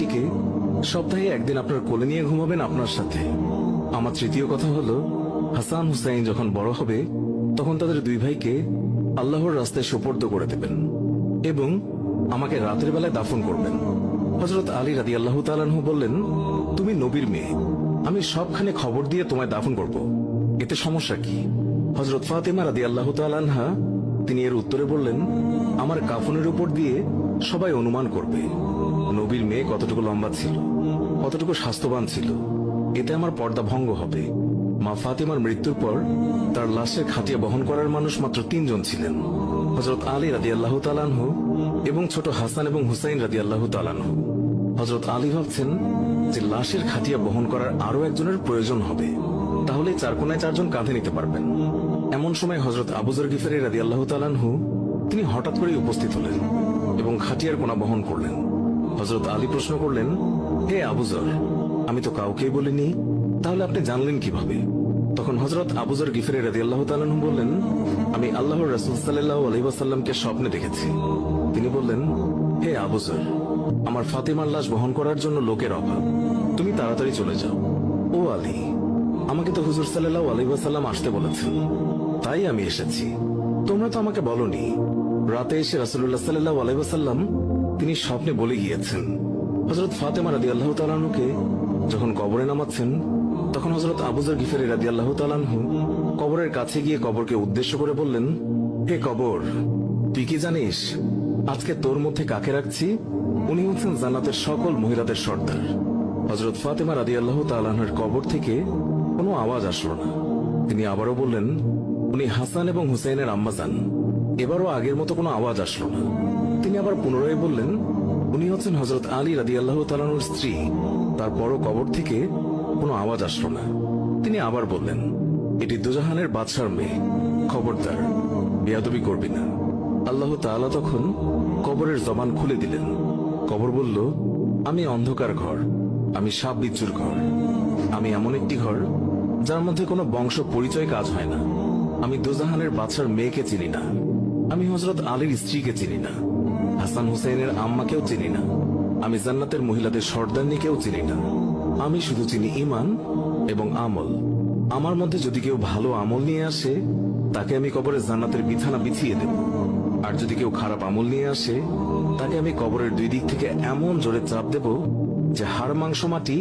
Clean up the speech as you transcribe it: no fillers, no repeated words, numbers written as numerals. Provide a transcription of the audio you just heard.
মেয়েটিকে সপ্তাহে একদিন আপনার কোলে নিয়ে ঘুমাবেন আপনার সাথে। আমার তৃতীয় কথা হলো, হাসান হুসাইন যখন বড় হবে তখন তাদের দুই ভাইকে আল্লাহর রাস্তায় সোপর্দ করে দেবেন এবং আমাকে রাতের বেলায় দাফন করবেন। হযরত আলী রাদিয়াল্লাহু তাআলা আনহু বললেন, তুমি নবীর মেয়ে, আমি সবখানে খবর দিয়ে তোমায় দাফন করব, এতে সমস্যা কি? হযরত ফাতেমা রাদিয়াল্লাহু তাআলা আনহা তিনি এর উত্তরে বললেন, আমার কাফনের উপর দিয়ে সবাই অনুমান করবে নবীর মেয়ে কতটুকু লম্বা ছিল, কতটুকু স্বাস্থ্যবান ছিল, এতে আমার পর্দা ভঙ্গ হবে। মা ফাতেমার মৃত্যুর পর তার লাশের খাটিয়া বহন করার মানুষ মাত্র 3 জন ছিলেন, হযরত আলী রাদিয়াল্লাহু তাআলা আনহু এবং ছোট হাসান এবং হুসাইন রাদিয়াল্লাহু তাআলা আনহু। হযরত আলী ভাবছেন যে লাশের খাটিয়া বহন করার আরো একজনের প্রয়োজন হবে, তাহলে 4 কোণায় 4 জন কাঁধে নিতে পারবেন। এমন সময় হযরত আবু যর গিফারী রাদিয়াল্লাহু তাআলা আনহু তিনি হঠাৎ করেই উপস্থিত হলেন এবং খাটিয়ার কোণা বহন করলেন। হযরত আলী প্রশ্ন করলেন, হে আবু যর, আমি তো কাউকেই বলিনি, তাহলে আপনি জানলেন কিভাবে? তখন হযরত আবু যর গিফারী রাদিয়াল্লাহু তাআলা আনহু বললেন, আমি আল্লাহর রাসূল সাল্লাল্লাহু আলাইহি ওয়াসাল্লামকে স্বপ্নে দেখেছি। তিনি বললেন, হে আবু যর, আমার ফাতেমার লাশ বহন করার জন্য লোকের অভাব, তুমি তাড়াতাড়ি চলে যাও। ও আলী, আমাকে তো হুজুর সাল্লাল্লাহু আলাইহি ওয়াসাল্লাম আসতে বলেছেন, তাই আমি এসেছি। তোমরা তো আমাকে বলনি। রাতে এসে রাসূলুল্লাহ সাল্লাল্লাহু আলাইহি ওয়াসাল্লাম তিনি স্বপ্নে বলে গিয়েছেন, হযরত ফাতেমা রাদিয়াল্লাহু তাআলা আনহুকে যখন কবরে নামাচ্ছেন তখন হযরত আবু যর গিফারী রাদিয়াল্লাহু তাআলা আনহু কবরের কাছে গিয়ে কবরকে উদ্দেশ্য করে বললেন, হে কবর, তুই কি জানিস আজকে তোর মধ্যে কাকে রাখছি? উনি হচ্ছেন জান্নাতের সকল মহিলাদের সর্দার। হযরত ফাতেমা রাদিয়াল্লাহু তাআলা আনহার কবর থেকে কোনো আওয়াজ আসলো না। তিনি আবারও বললেন, উনি হাসান এবং হুসাইনের আম্মাজান। এবারও আগের মতো কোনো আওয়াজ আসলো না। তিনি আবার পুনরায় বললেন, উনি হচ্ছেন হযরত আলী রাদিয়াল্লাহু তাআলা আনহুর স্ত্রী। তারপরও কবর থেকে কোনো আওয়াজ আসলো না। তিনি আবার বললেন, এটি দুজাহানের বাদশার মেয়ে, খবরদার বেয়াদবি করবি না। আল্লাহ তাআলা তখন কবরের জবান খুলে দিলেন। কবর বলল, আমি অন্ধকার ঘর, আমি সাপ বিচ্ছুর ঘর, আমি এমন একটি ঘর যার মধ্যে কোনো বংশ পরিচয় কাজ হয় না। আমি দুজাহানের বাদশার মেয়েকে চিনি না, আমি হযরত আলীর স্ত্রীকে চিনি না, হাসান হুসাইনের আম্মাকেও চিনি না, আমি জান্নাতের মহিলাদের সর্দারনীকেও চিনি না। আমি শুধু চিনি ঈমান এবং আমল। আমার মধ্যে যদি কেউ ভালো আমল নিয়ে আসে তাকে আমি কবরে জান্নাতের বিছানা বিছিয়ে দেব, আর যদি কেউ খারাপ আমল নিয়ে আসে তাকে আমি কবরের 2 দিক থেকে এমন জোরে চাপ দেব যে হাড় মাংস মাটি